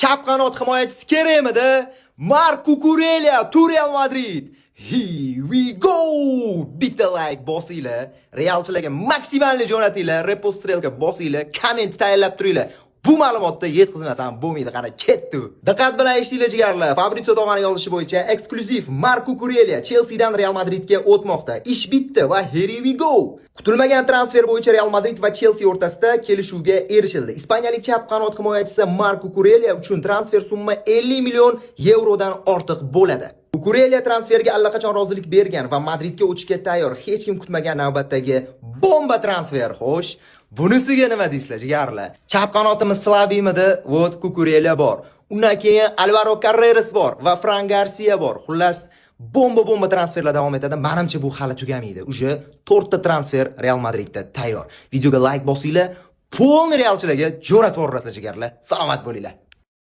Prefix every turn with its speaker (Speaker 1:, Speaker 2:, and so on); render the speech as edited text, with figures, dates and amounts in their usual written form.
Speaker 1: Chap qanot himoyachisi kerakmidi? Marco Cucurella to Real Madrid. Here we go! Bitta like bosinglar, Realchilarga maksimalni jo'natinglar, repostrelga bosinglar, komment tayyorlab turinglar. Bu ma'lumotni yetkazmasam bo'lmaydi, qara ketdi. Diqqat bilan eshitinglar jigarlar. Fabrizio Romano yozishi bo'yicha eksklyuziv Marco Cucurella Chelsea dan Real Madridga o'tmoqda. Ish bitdi va here we go. Kutilmagan transfer bo'yicha Real Madrid va Chelsea o'rtasida kelishuvga erishildi. Ispaniyalik chap qanot himoyachisi Marco Cucurella uchun transfer summa 50 million yevrodan ortiq bo'ladi. Cucurella transferga allaqachon rozilik bergan va Madridga o'tishga tayyor. Hech kim kutmagan navbatdagi bomba transfer. Xo'sh, bunisiga nima deysizlar, jigarlar? Chap qanotimiz Slavimidi, vot Cucurella bor. Undan keyin Alvaro Carreras bor va Fran Garcia bor. Xullas, bomba transferlar davom etadi. Menimcha bu hali tugamaydi. Uje 4 ta transfer Real Madridda tayyor. Videoga like bosinglar, polni realchilarga jo'natib yuborasizlar, jigarlar. Salomat bo'linglar.